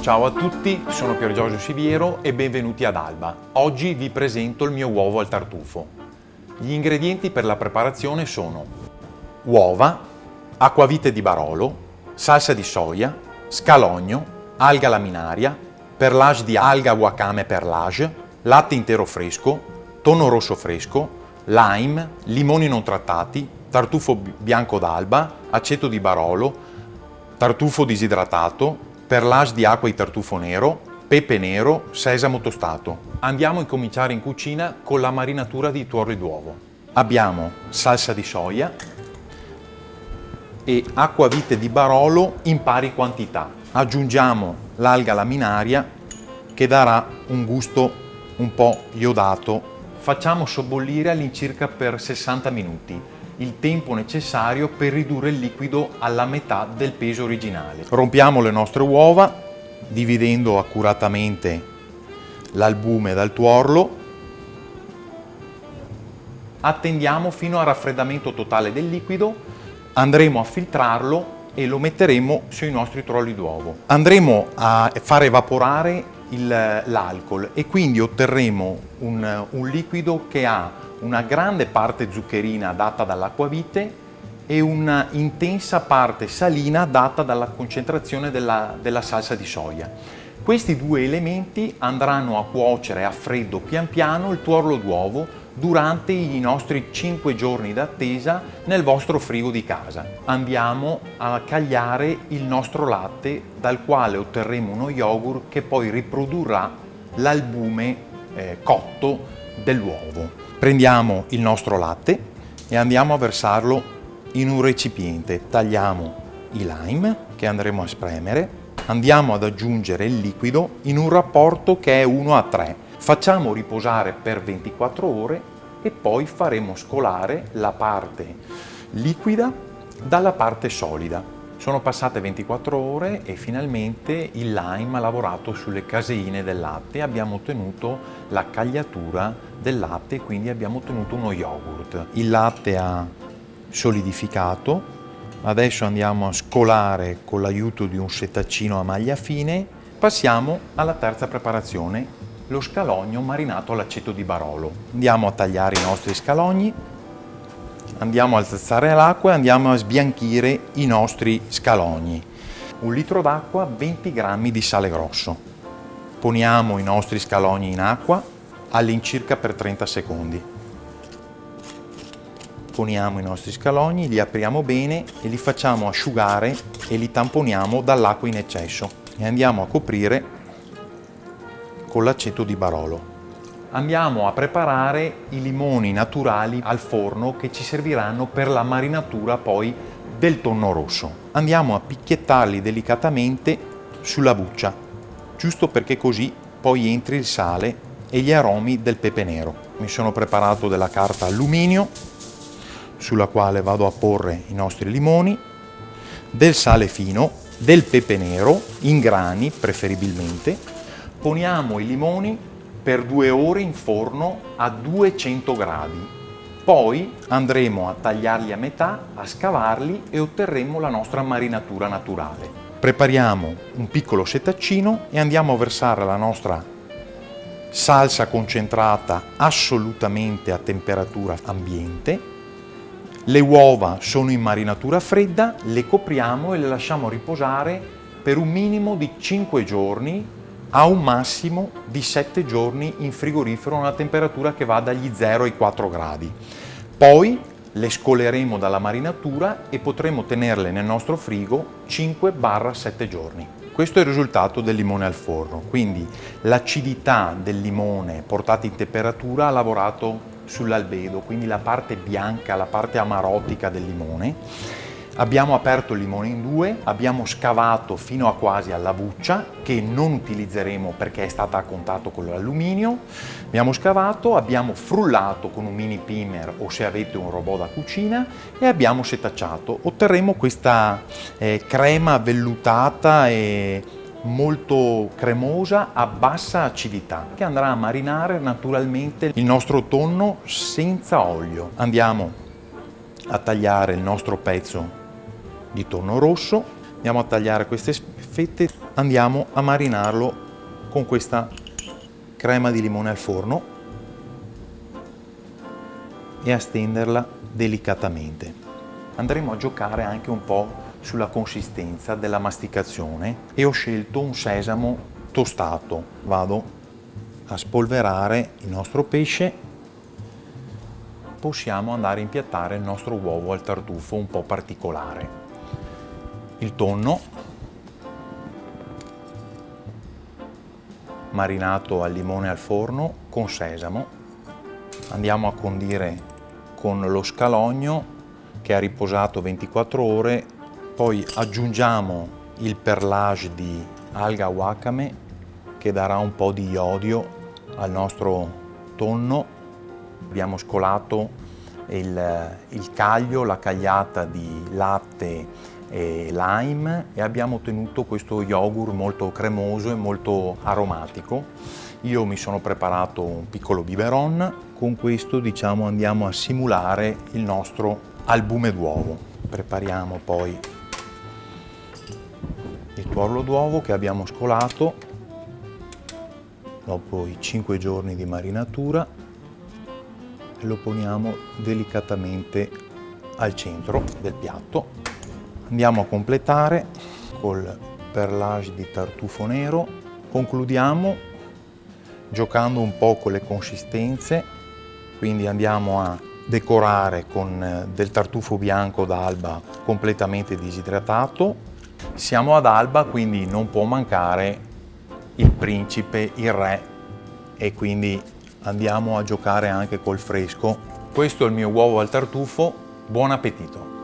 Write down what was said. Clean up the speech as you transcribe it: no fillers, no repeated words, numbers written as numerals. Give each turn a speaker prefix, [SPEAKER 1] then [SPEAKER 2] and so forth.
[SPEAKER 1] Ciao a tutti, sono Pier Giorgio Siviero e benvenuti ad Alba. Oggi vi presento il mio uovo al tartufo. Gli ingredienti per la preparazione sono uova, acquavite di Barolo, salsa di soia, scalogno, alga laminaria, perlage di alga wakame perlage, latte intero fresco, tonno rosso fresco, lime, limoni non trattati, tartufo bianco d'Alba, aceto di Barolo, tartufo disidratato, perlage di acqua di tartufo nero, pepe nero, sesamo tostato. Andiamo a incominciare in cucina con la marinatura di tuorli d'uovo. Abbiamo salsa di soia e acquavite di Barolo in pari quantità. Aggiungiamo l'alga laminaria che darà un gusto un po' iodato. Facciamo sobbollire all'incirca per 60 minuti, il tempo necessario per ridurre il liquido alla metà del peso originale. Rompiamo le nostre uova, dividendo accuratamente l'albume dal tuorlo. Attendiamo fino al raffreddamento totale del liquido, andremo a filtrarlo e lo metteremo sui nostri tuorli d'uovo. Andremo a far evaporare l'alcol e quindi otterremo un liquido che ha una grande parte zuccherina data dall'acquavite e una intensa parte salina data dalla concentrazione della salsa di soia. Questi due elementi andranno a cuocere a freddo pian piano il tuorlo d'uovo durante i nostri 5 giorni d'attesa nel vostro frigo di casa. Andiamo a cagliare il nostro latte dal quale otterremo uno yogurt che poi riprodurrà l'albume cotto dell'uovo. Prendiamo il nostro latte e andiamo a versarlo in un recipiente. Tagliamo i lime che andremo a spremere. Andiamo ad aggiungere il liquido in un rapporto che è 1:3. Facciamo riposare per 24 ore e poi faremo scolare la parte liquida dalla parte solida. Sono passate 24 ore e finalmente il lime ha lavorato sulle caseine del latte e abbiamo ottenuto la cagliatura del latte e quindi abbiamo ottenuto uno yogurt. Il latte ha solidificato, adesso andiamo a scolare con l'aiuto di un setaccino a maglia fine. Passiamo alla terza preparazione, lo scalogno marinato all'aceto di Barolo. Andiamo a tagliare i nostri scalogni. Andiamo a alzare l'acqua e andiamo a sbianchire i nostri scalogni. 1 litro d'acqua, 20 grammi di sale grosso. Poniamo i nostri scalogni in acqua all'incirca per 30 secondi. Poniamo i nostri scalogni, li apriamo bene e li facciamo asciugare e li tamponiamo dall'acqua in eccesso. E andiamo a coprire con l'aceto di Barolo. Andiamo a preparare i limoni naturali al forno che ci serviranno per la marinatura poi del tonno rosso. Andiamo a picchiettarli delicatamente sulla buccia, giusto perché così poi entri il sale e gli aromi del pepe nero. Mi sono preparato della carta alluminio sulla quale vado a porre i nostri limoni, del sale fino, del pepe nero in grani preferibilmente. Poniamo i limoni per 2 ore in forno a 200 gradi. Poi andremo a tagliarli a metà, a scavarli e otterremo la nostra marinatura naturale. Prepariamo un piccolo setaccino e andiamo a versare la nostra salsa concentrata assolutamente a temperatura ambiente. Le uova sono in marinatura fredda, le copriamo e le lasciamo riposare per un minimo di 5 giorni a un massimo di 7 giorni in frigorifero a una temperatura che va dagli 0 ai 4 gradi. Poi le scoleremo dalla marinatura e potremo tenerle nel nostro frigo 5-7 giorni. Questo è il risultato del limone al forno, quindi l'acidità del limone portata in temperatura ha lavorato sull'albedo, quindi la parte bianca, la parte amarotica del limone. Abbiamo aperto il limone in 2, abbiamo scavato fino a quasi alla buccia, che non utilizzeremo perché è stata a contatto con l'alluminio. Abbiamo scavato, abbiamo frullato con un mini primer o se avete un robot da cucina e abbiamo setacciato. Otterremo questa crema vellutata e molto cremosa a bassa acidità che andrà a marinare naturalmente il nostro tonno senza olio. Andiamo a tagliare il nostro pezzo di tonno rosso Andiamo a tagliare queste fette, andiamo a marinarlo con questa crema di limone al forno e a stenderla delicatamente. Andremo a giocare anche un po' sulla consistenza della masticazione e ho scelto un sesamo tostato. Vado a spolverare il nostro pesce. Possiamo andare a impiattare il nostro uovo al tartufo un po' particolare. Il tonno marinato al limone al forno con sesamo. Andiamo a condire con lo scalogno che ha riposato 24 ore, poi aggiungiamo il perlage di alga wakame che darà un po' di iodio al nostro tonno. Abbiamo scolato il caglio, la cagliata di latte e lime e abbiamo ottenuto questo yogurt molto cremoso e molto aromatico. Io mi sono preparato un piccolo biberon, con questo andiamo a simulare il nostro albume d'uovo. Prepariamo poi il tuorlo d'uovo che abbiamo scolato dopo i 5 giorni di marinatura e lo poniamo delicatamente al centro del piatto. Andiamo a completare col perlage di tartufo nero. Concludiamo giocando un po' con le consistenze, quindi andiamo a decorare con del tartufo bianco d'Alba completamente disidratato. Siamo ad Alba, quindi non può mancare il principe, il re, e quindi andiamo a giocare anche col fresco. Questo è il mio uovo al tartufo, buon appetito!